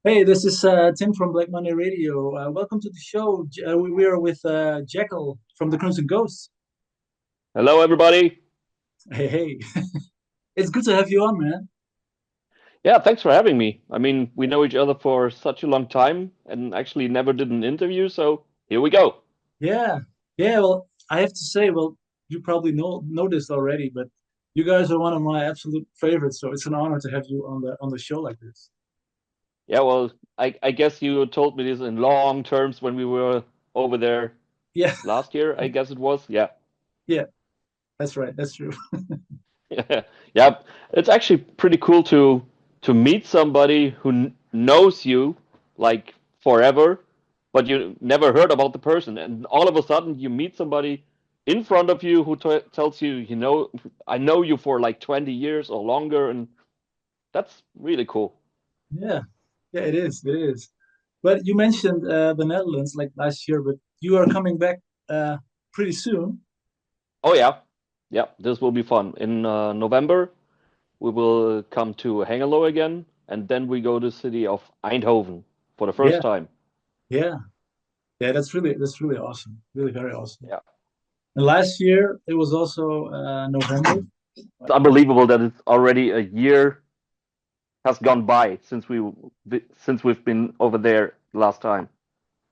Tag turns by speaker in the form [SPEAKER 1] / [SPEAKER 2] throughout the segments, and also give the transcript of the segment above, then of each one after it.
[SPEAKER 1] Hey, this is Tim from Black Monday Radio. Welcome to the show. We are with Jackal from the Crimson Ghosts.
[SPEAKER 2] Hello, everybody.
[SPEAKER 1] Hey, hey, it's good to have you on, man.
[SPEAKER 2] Yeah, thanks for having me. I mean, we know each other for such a long time and actually never did an interview, so here we go.
[SPEAKER 1] Yeah, yeah. Well, I have to say, well, you probably know this already, but you guys are one of my absolute favorites. So it's an honor to have you on the show like this.
[SPEAKER 2] Yeah, well, I guess you told me this in long terms when we were over there
[SPEAKER 1] Yeah,
[SPEAKER 2] last year, I guess it was. Yeah.
[SPEAKER 1] yeah, that's right. That's true.
[SPEAKER 2] Yeah, it's actually pretty cool to meet somebody who knows you like forever, but you never heard about the person, and all of a sudden you meet somebody in front of you who t tells you, I know you for like 20 years or longer, and that's really cool.
[SPEAKER 1] Yeah, yeah, it is. It is. But you mentioned the Netherlands like last year, but you are coming back pretty soon.
[SPEAKER 2] Oh yeah, yeah, this will be fun. In November, we will come to Hengelo again, and then we go to the city of Eindhoven for the first
[SPEAKER 1] Yeah,
[SPEAKER 2] time.
[SPEAKER 1] yeah. Yeah, that's really awesome. Really very awesome.
[SPEAKER 2] Yeah.
[SPEAKER 1] And last year it was also November.
[SPEAKER 2] It's unbelievable that it's already a year has gone by since we've been over there last time.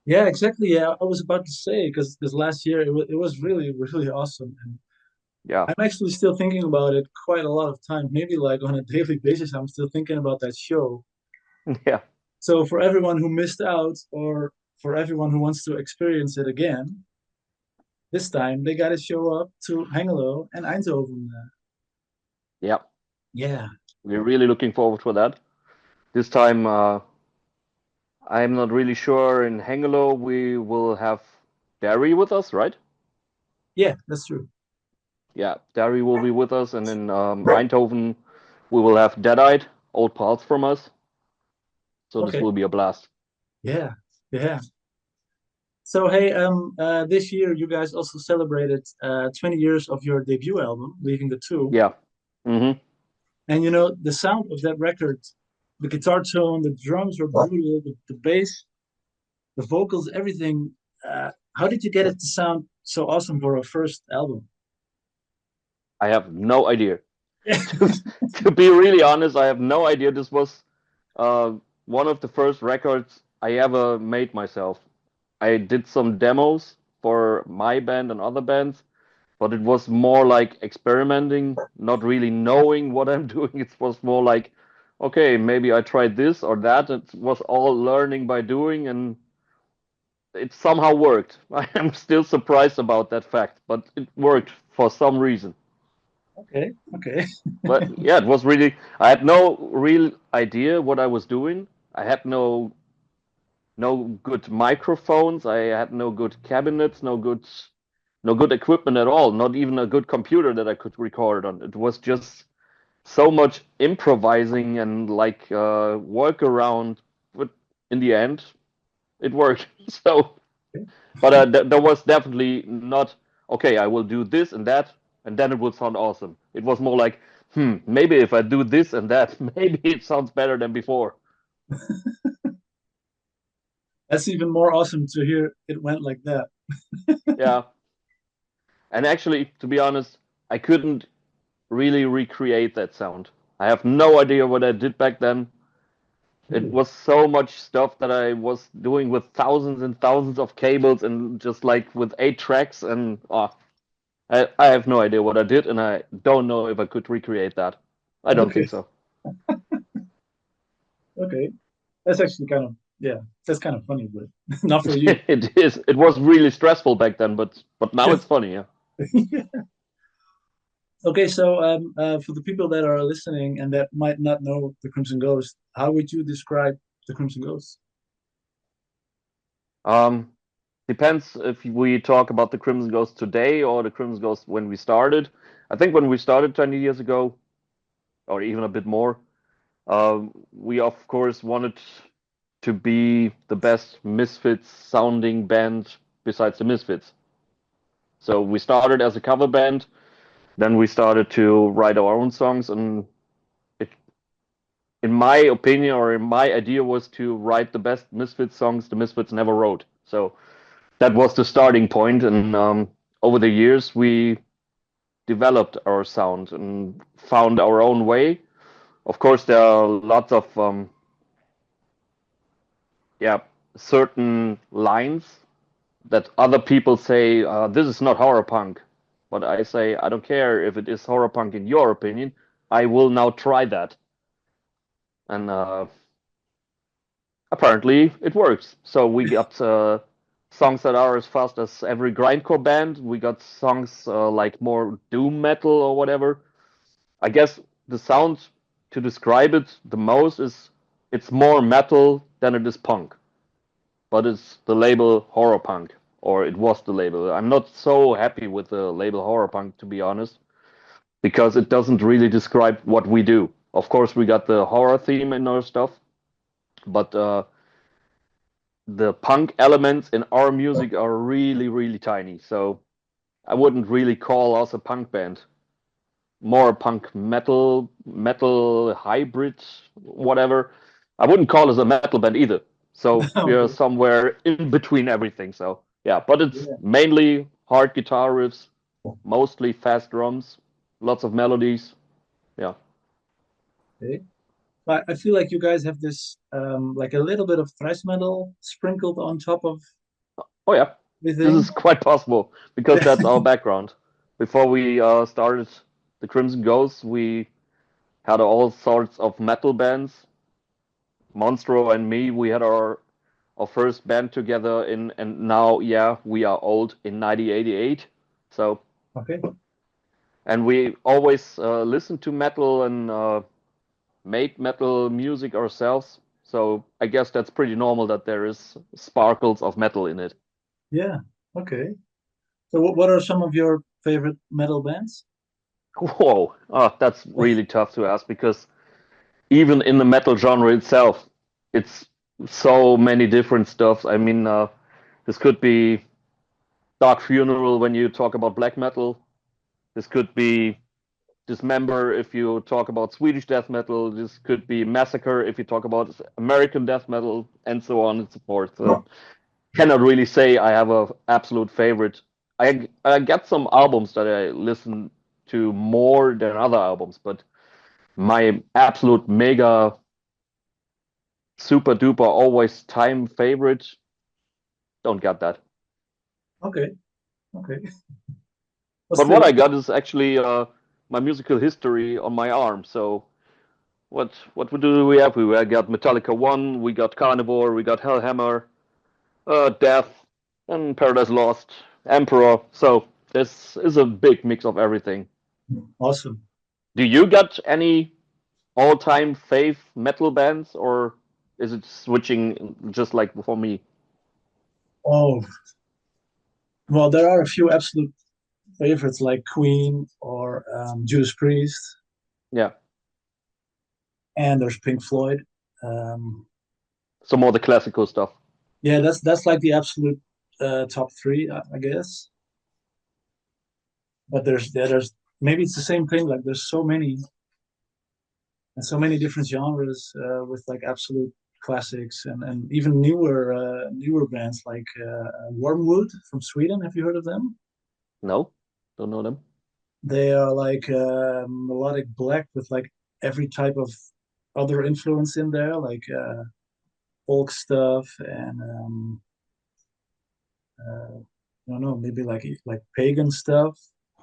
[SPEAKER 1] Yeah, exactly. Yeah, I was about to say because last year it was really awesome, and
[SPEAKER 2] Yeah,
[SPEAKER 1] I'm actually still thinking about it quite a lot of times. Maybe like on a daily basis, I'm still thinking about that show.
[SPEAKER 2] yeah,
[SPEAKER 1] So for everyone who missed out, or for everyone who wants to experience it again, this time they got to show up to Hengelo and Eindhoven.
[SPEAKER 2] yeah.
[SPEAKER 1] Yeah,
[SPEAKER 2] We're really looking forward for that. This time, I'm not really sure. In Hengelo, we will have Barry with us, right?
[SPEAKER 1] yeah, that's true.
[SPEAKER 2] Yeah, Barry will be with us, and in Eindhoven, we will have Deadite, old pals from us. So this
[SPEAKER 1] Okay.
[SPEAKER 2] will be a blast.
[SPEAKER 1] Yeah, yeah. So hey, this year you guys also celebrated 20 years of your debut album, Leaving the Two.
[SPEAKER 2] Yeah. Hmm.
[SPEAKER 1] And you know, the sound of that record, the guitar tone, the drums were brutal, the bass, the vocals, everything. How did you get it to sound so awesome for a first album?
[SPEAKER 2] I have no idea. To, to be really honest, I have no idea. This was uh, one of the first records I ever made myself. I did some demos for my band and other bands, but it was more like experimenting, not really knowing what I'm doing. It was more like, okay, maybe I tried this or that. It was all learning by doing, and it somehow worked. I am still surprised about that fact, but it worked for some reason.
[SPEAKER 1] Okay, okay.
[SPEAKER 2] But yeah, it was really, I had no real idea what I was doing. I had no good microphones. I had no good cabinets, no good equipment at all. Not even a good computer that I could record on. It was just so much improvising and like work around. But in the end, it worked. So, but there was definitely not okay. I will do this and that, and then it will sound awesome. It was more like, maybe if I do this and that, maybe it sounds better than before.
[SPEAKER 1] That's even more awesome to hear it went like that.
[SPEAKER 2] Yeah. And actually, to be honest, I couldn't really recreate that sound. I have no idea what I did back then. It
[SPEAKER 1] Really?
[SPEAKER 2] was so much stuff that I was doing with thousands and thousands of cables and just like with 8 tracks and I have no idea what I did and I don't know if I could recreate that. I don't
[SPEAKER 1] Okay,
[SPEAKER 2] think so.
[SPEAKER 1] okay. That's actually kind of, yeah, that's kind of funny, but not for you.
[SPEAKER 2] It is. It was really stressful back then, but now
[SPEAKER 1] Yeah.
[SPEAKER 2] it's funny. Yeah.
[SPEAKER 1] Okay, so for the people that are listening and that might not know the Crimson Ghost, how would you describe the Crimson Ghost?
[SPEAKER 2] Um, Depends if we talk about the Crimson Ghost today or the Crimson Ghost when we started. I think when we started 20 years ago, or even a bit more, we of course wanted to be the best Misfits sounding band besides the Misfits. So we started as a cover band, then we started to write our own songs, and it in my opinion or in my idea was to write the best Misfits songs the Misfits never wrote. So that was the starting point, and over the years we developed our sound and found our own way. Of course, there are lots of yeah, certain lines that other people say this is not horror punk, but I say I don't care if it is horror punk in your opinion. I will now try that, and apparently it works. So we got songs that are as fast as every grindcore band. We got songs like more doom metal or whatever. I guess the sound to describe it the most is it's more metal than it is punk, but it's the label horror punk, or it was the label. I'm not so happy with the label horror punk, to be honest, because it doesn't really describe what we do. Of course, we got the horror theme in our stuff, but the punk elements in our music are really, really tiny. So I wouldn't really call us a punk band. More punk metal hybrid, whatever. I wouldn't call us a metal band either. So we are
[SPEAKER 1] Okay.
[SPEAKER 2] somewhere in between everything. So yeah, but it's
[SPEAKER 1] Yeah.
[SPEAKER 2] mainly hard guitar riffs, mostly fast drums, lots of melodies. Yeah.
[SPEAKER 1] Okay. But I feel like you guys have this like a little bit of thrash metal sprinkled on top of
[SPEAKER 2] Oh yeah, this
[SPEAKER 1] everything.
[SPEAKER 2] is quite possible because that's our background. Before we started the Crimson Ghosts, we had all sorts of metal bands. Monstro and me, we had our first band together in, and now yeah, we are old in 1988. So
[SPEAKER 1] Okay.
[SPEAKER 2] and we always listened to metal and made metal music ourselves. So I guess that's pretty normal that there is sparkles of metal in it.
[SPEAKER 1] Yeah. Okay. So what are some of your favorite metal bands?
[SPEAKER 2] Whoa, oh, that's really tough to ask because even in the metal genre itself, it's so many different stuff. I mean, this could be Dark Funeral when you talk about black metal. This could be Dismember if you talk about Swedish death metal. This could be Massacre if you talk about American death metal, and so on and so forth. So cannot really say I have a absolute favorite. I get some albums that I listen to more than other albums, but my absolute mega super duper always time favorite don't get that.
[SPEAKER 1] Okay. Okay. Well,
[SPEAKER 2] But what
[SPEAKER 1] still,
[SPEAKER 2] I got is actually my musical history on my arm. So what do we have? We got Metallica One, we got Carnivore, we got Hellhammer, Death, and Paradise Lost, Emperor. So this is a big mix of everything.
[SPEAKER 1] awesome.
[SPEAKER 2] Do you got any all-time fave metal bands, or is it switching just like for me?
[SPEAKER 1] Oh, well, there are a few absolute favorites like Queen or Judas Priest,
[SPEAKER 2] Yeah.
[SPEAKER 1] and there's Pink Floyd. Um,
[SPEAKER 2] So more the classical stuff.
[SPEAKER 1] yeah, that's like the absolute top three, I guess. But there's maybe it's the same thing. Like there's so many and so many different genres with like absolute classics and even newer bands like Wormwood from Sweden. Have you heard of them?
[SPEAKER 2] No, don't know them.
[SPEAKER 1] They are like melodic black with like every type of other influence in there, like folk stuff and I don't know, maybe like pagan stuff.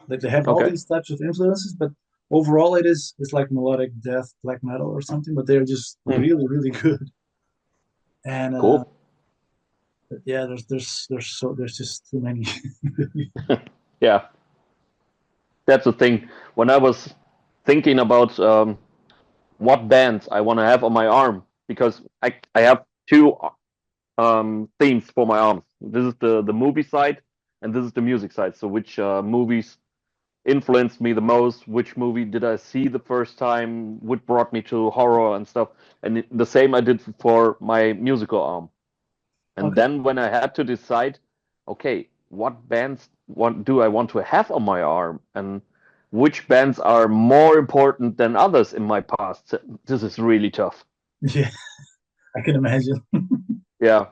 [SPEAKER 1] Like they have all
[SPEAKER 2] Okay,
[SPEAKER 1] these types of influences, but overall it's like melodic death, black metal or something. But they're just
[SPEAKER 2] hmm,
[SPEAKER 1] really good. And
[SPEAKER 2] cool.
[SPEAKER 1] yeah, there's just too many.
[SPEAKER 2] Yeah, that's the thing. When I was thinking about what bands I want to have on my arm, because I have two themes for my arms. This is the movie side, and this is the music side. So which movies influenced me the most? Which movie did I see the first time? What brought me to horror and stuff? And the same I did for my musical arm. And
[SPEAKER 1] Okay.
[SPEAKER 2] then when I had to decide, okay, what bands do I want to have on my arm? And which bands are more important than others in my past. This is really tough.
[SPEAKER 1] Yeah, I can imagine.
[SPEAKER 2] Yeah.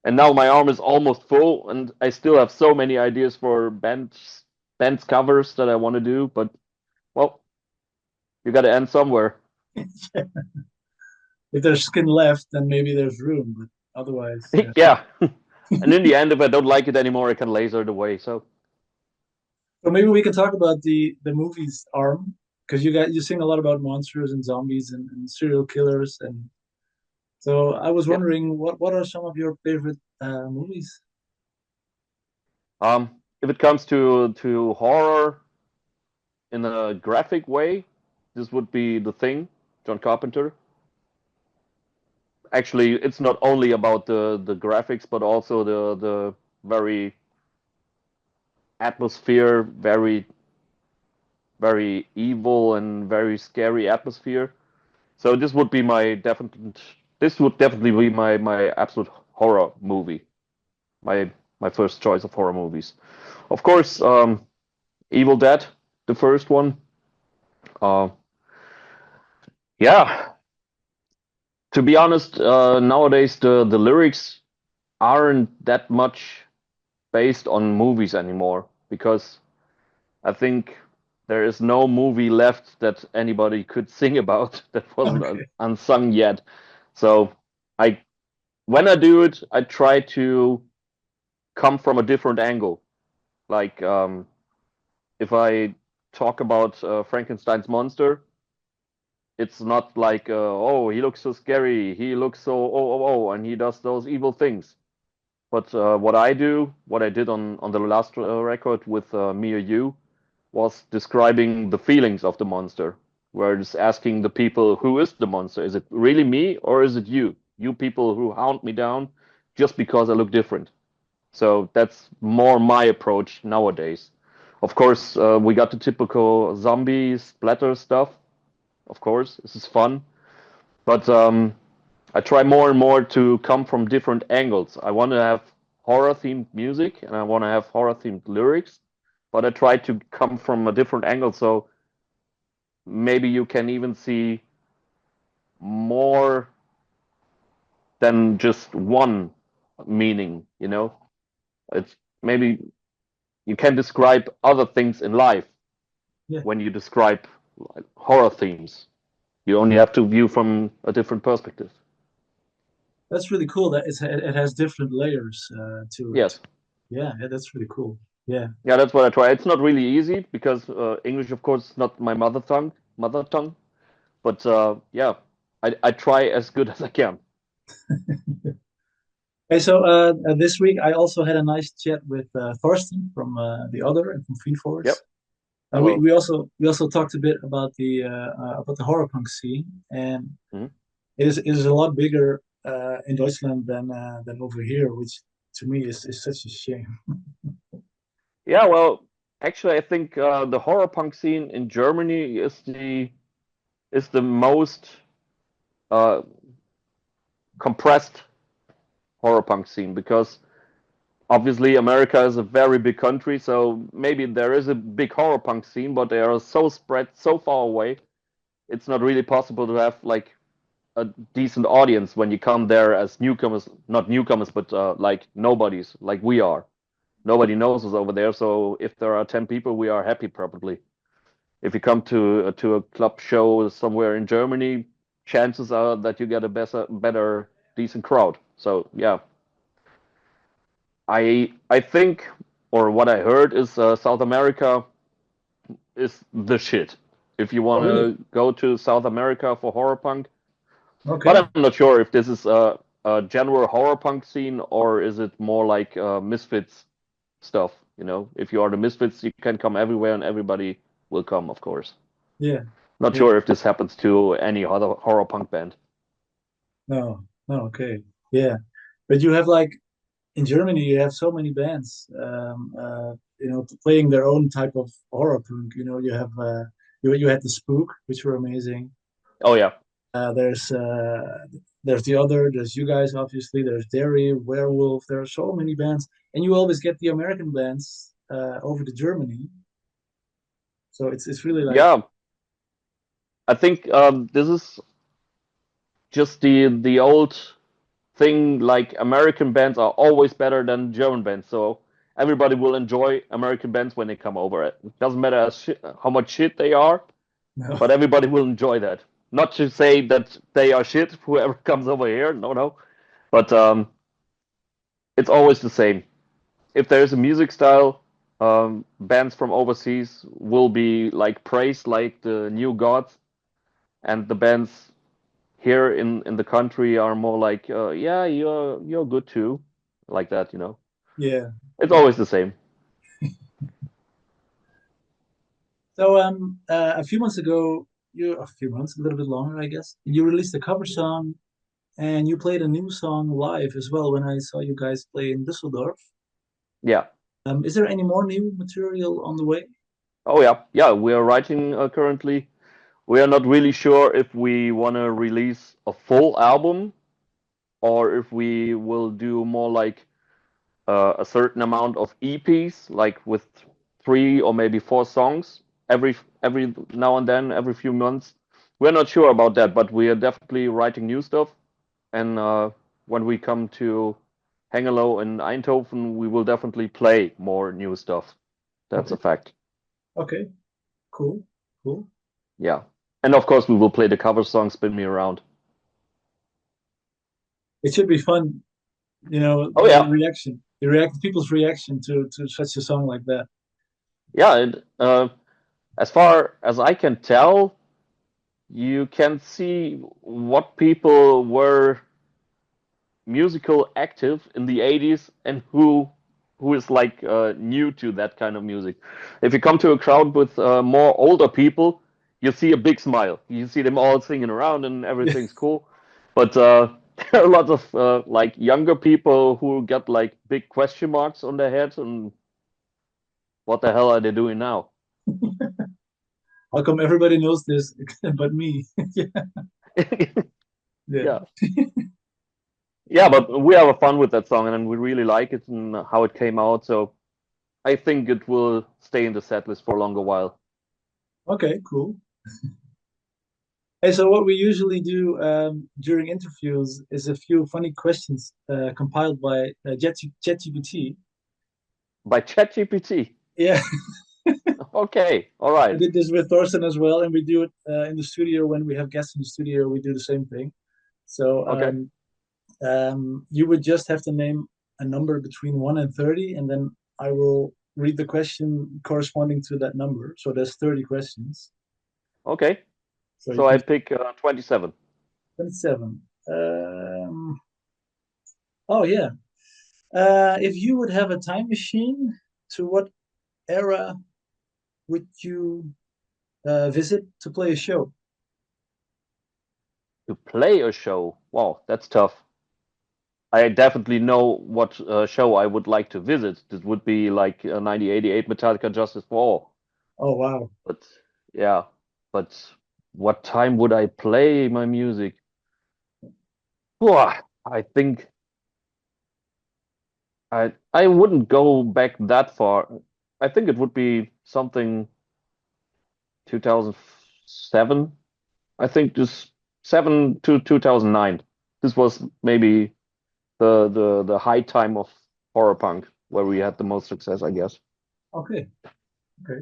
[SPEAKER 2] And now my arm is almost full, and I still have so many ideas for bands covers that I want to do. But well, you got to end somewhere.
[SPEAKER 1] If there's skin left, then maybe there's room, but otherwise, yeah.
[SPEAKER 2] Yeah. And in the end, if I don't like it anymore, I can laser it away. So
[SPEAKER 1] So maybe we can talk about the movies arm because you sing a lot about monsters and zombies and serial killers, and so I was
[SPEAKER 2] yeah.
[SPEAKER 1] wondering what are some of your favorite movies?
[SPEAKER 2] If it comes to horror in a graphic way, this would be The Thing, John Carpenter. Actually, it's not only about the graphics, but also the very atmosphere, very evil and very scary atmosphere. So this would be my definite. This would definitely be my absolute horror movie. My my first choice of horror movies. Of course, Evil Dead, the first one. Uh, yeah. To be honest, nowadays the lyrics aren't that much based on movies anymore because I think there is no movie left that anybody could sing about that wasn't
[SPEAKER 1] Okay,
[SPEAKER 2] unsung yet. So I when I do it, I try to come from a different angle. Like if I talk about Frankenstein's monster, it's not like oh he looks so scary, he looks so and he does those evil things. But what I do, what I did on the last record with Me or You, was describing the feelings of the monster. Where it's asking the people, who is the monster? Is it really me or is it you? You people who hound me down just because I look different. So that's more my approach nowadays. Of course, we got the typical zombie splatter stuff. Of course, this is fun. But I try more and more to come from different angles. I want to have horror themed music and I want to have horror themed lyrics, but I try to come from a different angle. So maybe you can even see more than just one meaning, you know? It's maybe you can describe other things in life
[SPEAKER 1] yeah,
[SPEAKER 2] when you describe like, horror themes. You only have to view from a different perspective.
[SPEAKER 1] that's really cool. That it has different layers to it.
[SPEAKER 2] Yes.
[SPEAKER 1] Yeah, yeah, that's really cool. Yeah,
[SPEAKER 2] Yeah, that's what I try. It's not really easy because English, of course, is not my mother tongue. But yeah, I try as good as I can.
[SPEAKER 1] hey, so this week I also had a nice chat with Thorsten from the Other and from Fiend Force.
[SPEAKER 2] Yep.
[SPEAKER 1] We
[SPEAKER 2] Hello.
[SPEAKER 1] we also talked a bit about the horror punk scene, and
[SPEAKER 2] Mhm.
[SPEAKER 1] it is a lot bigger in Deutschland than over here, which to me is such a shame.
[SPEAKER 2] Yeah, well, actually, I think the horror punk scene in Germany is the most uh, compressed horror punk scene because obviously America is a very big country, so maybe there is a big horror punk scene, but they are so spread so far away, it's not really possible to have like a decent audience when you come there as newcomers, not newcomers, but like nobodies, like we are. Nobody knows us over there, so if there are 10 people, we are happy probably. If you come to a club show somewhere in Germany, chances are that you get a better decent crowd. So yeah, I think, or what I heard is South America is the shit. If you
[SPEAKER 1] Oh,
[SPEAKER 2] want
[SPEAKER 1] really?
[SPEAKER 2] to go to South America for horror punk, but
[SPEAKER 1] Okay.
[SPEAKER 2] I'm not sure if this is a general horror punk scene or is it more like Misfits stuff. You know, if you are the Misfits, you can come everywhere and everybody will come, of course.
[SPEAKER 1] Yeah.
[SPEAKER 2] Not
[SPEAKER 1] Yeah.
[SPEAKER 2] sure if this happens to any other horror punk band.
[SPEAKER 1] No. No. Okay. Yeah. But you have like in Germany, you have so many bands, playing their own type of horror punk. You know, you have you had the Spook, which were amazing.
[SPEAKER 2] Oh yeah,
[SPEAKER 1] Uh, there's uh, there's the Other. There's you guys, obviously. There's Dairy, Werewolf. There are so many bands, and you always get the American bands over to Germany. So it's really like
[SPEAKER 2] Yeah, I think this is just the old thing. Like American bands are always better than German bands, so everybody will enjoy American bands when they come over. It doesn't matter how much shit they are,
[SPEAKER 1] no,
[SPEAKER 2] but everybody will enjoy that. Not to say that they are shit, whoever comes over here. No, no. But it's always the same. If there's a music style, bands from overseas will be like praised like the new gods, and the bands here in the country are more like, yeah, you're good too, like that. You know,
[SPEAKER 1] yeah.
[SPEAKER 2] it's always the same.
[SPEAKER 1] So a few months ago, a few months, a little bit longer, I guess, you released a cover song and you played a new song live as well when I saw you guys play in Düsseldorf.
[SPEAKER 2] Yeah.
[SPEAKER 1] Is there any more new material on the way?
[SPEAKER 2] Oh yeah, yeah. We are writing currently. We are not really sure if we want to release a full album or if we will do more like a certain amount of EPs, like with 3 or maybe 4 songs every now and then, every few months. We're not sure about that, but we are definitely writing new stuff. And when we come to Hengelo in Eindhoven, we will definitely play more new stuff. That's
[SPEAKER 1] Okay,
[SPEAKER 2] a fact.
[SPEAKER 1] okay, cool, cool.
[SPEAKER 2] Yeah. And of course, we will play the cover song "Spin Me Around."
[SPEAKER 1] It should be fun,
[SPEAKER 2] Oh yeah,
[SPEAKER 1] people's reaction to such a song like that.
[SPEAKER 2] yeah. As far as I can tell, you can see what people were musical active in the 80s and who is like new to that kind of music. If you come to a crowd with more older people, you see a big smile. You see them all singing around and
[SPEAKER 1] Yeah.
[SPEAKER 2] everything's cool. But there are a lot of like younger people who get like big question marks on their head and what the hell are they doing now?
[SPEAKER 1] How come everybody knows this but me? Yeah.
[SPEAKER 2] Yeah. Yeah, but we have fun with that song and we really like it and how it came out. So I think it will stay in the set list for a longer while.
[SPEAKER 1] Okay, cool. Hey, so what we usually do during interviews is a few funny questions compiled by ChatGPT.
[SPEAKER 2] By ChatGPT.
[SPEAKER 1] Yeah,
[SPEAKER 2] Okay, all
[SPEAKER 1] I
[SPEAKER 2] right.
[SPEAKER 1] did this with Thorsten as well, and we do it in the studio when we have guests in the studio. We do the same thing. So
[SPEAKER 2] Okay,
[SPEAKER 1] you would just have to name a number between 1 and 30, and then I will read the question corresponding to that number. So there's 30 questions.
[SPEAKER 2] okay.
[SPEAKER 1] So you
[SPEAKER 2] So I
[SPEAKER 1] can
[SPEAKER 2] pick 27.
[SPEAKER 1] 27. Oh yeah. If you would have a time machine, to what era would you visit to play a show?
[SPEAKER 2] To play a show. Wow, that's tough. I definitely know what show I would like to visit. This would be like 1988 Metallica Justice for All.
[SPEAKER 1] Oh wow.
[SPEAKER 2] But yeah, but what time would I play my music? Whew, I think I wouldn't go back that far. I think it would be something 2007. I think this 7 to 2009. This was maybe the high time of horror punk where we had the most success, I guess.
[SPEAKER 1] Okay. Okay.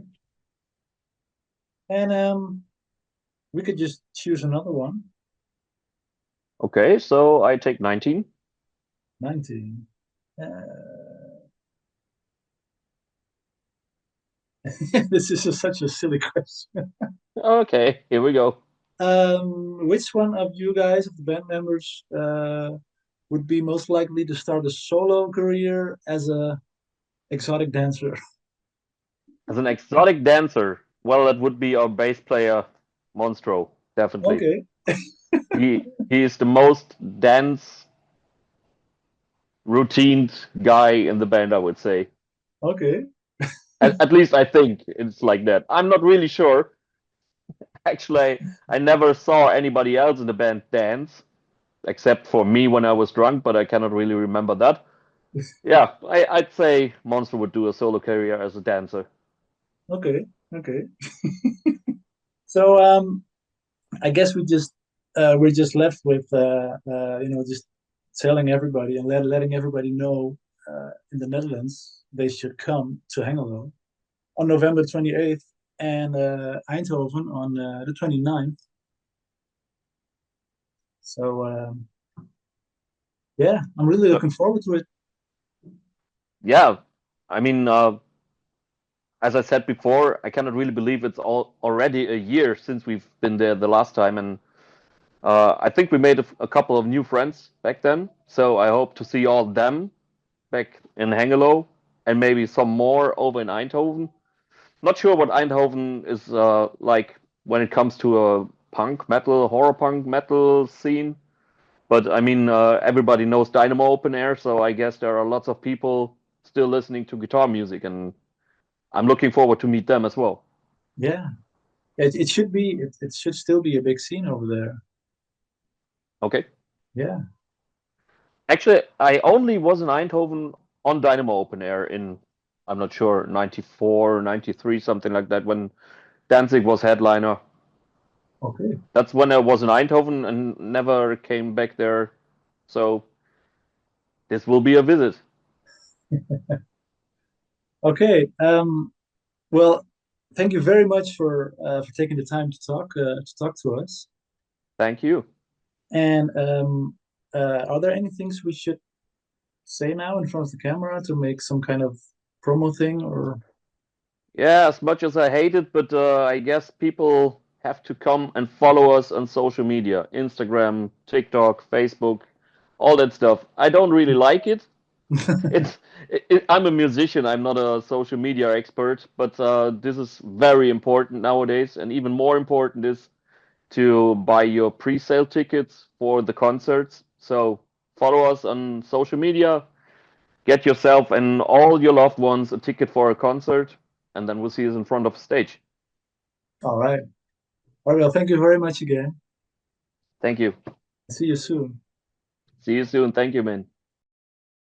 [SPEAKER 1] And we could just choose another one.
[SPEAKER 2] Okay, so I take 19.
[SPEAKER 1] 19. This is such a silly question.
[SPEAKER 2] Okay, here we go.
[SPEAKER 1] Which one of you guys, of the band members, would be most likely to start a solo career as a exotic dancer?
[SPEAKER 2] As an exotic dancer, well, that would be our bass player, Monstro, definitely.
[SPEAKER 1] Okay.
[SPEAKER 2] He is the most dance routined guy in the band, I would say.
[SPEAKER 1] Okay.
[SPEAKER 2] At least I think it's like that. I'm not really sure. Actually, I never saw anybody else in the band dance, except for me when I was drunk, but I cannot really remember that. Yeah, I'd say Monster would do a solo career as a dancer.
[SPEAKER 1] Okay. Okay. So I guess we're just left with just telling everybody and letting everybody know in the Netherlands they should come to Hengelo on November 28th and Eindhoven on the 29th. So yeah, I'm really
[SPEAKER 2] So
[SPEAKER 1] looking forward to it.
[SPEAKER 2] yeah, I mean, as I said before, I cannot really believe it's all already a year since we've been there the last time, and I think we made a couple of new friends back then. So I hope to see all of them back in Hengelo and maybe some more over in Eindhoven. Not sure what Eindhoven is like when it comes to a punk metal, horror punk metal scene. But I mean, everybody knows Dynamo Open Air, so I guess there are lots of people still listening to guitar music, and I'm looking forward to meet them as well.
[SPEAKER 1] Yeah, it should be it should still be a big scene over there.
[SPEAKER 2] Okay.
[SPEAKER 1] Yeah.
[SPEAKER 2] Actually, I only was in Eindhoven on Dynamo Open Air in, I'm not sure, 94, 93, something like that, when Danzig was headliner.
[SPEAKER 1] Okay.
[SPEAKER 2] That's when I was in Eindhoven and never came back there. So this will be a visit.
[SPEAKER 1] Okay. Well, thank you very much for taking the time to talk to us.
[SPEAKER 2] Thank you.
[SPEAKER 1] And are there any things we should say now in front of the camera to make some kind of promo thing or?
[SPEAKER 2] Yeah, as much as I hate it, but I guess people have to come and follow us on social media, Instagram, TikTok, Facebook, all that stuff. I don't really like it. It's I'm a musician. I'm not a social media expert, but this is very important nowadays. And even more important is to buy your pre-sale tickets for the concerts. So follow us on social media, get yourself and all your loved ones a ticket for a concert, and then we'll see you in front of the stage.
[SPEAKER 1] All right. All right. Well, thank you very much again.
[SPEAKER 2] Thank you.
[SPEAKER 1] See you soon.
[SPEAKER 2] See you soon. Thank you, man.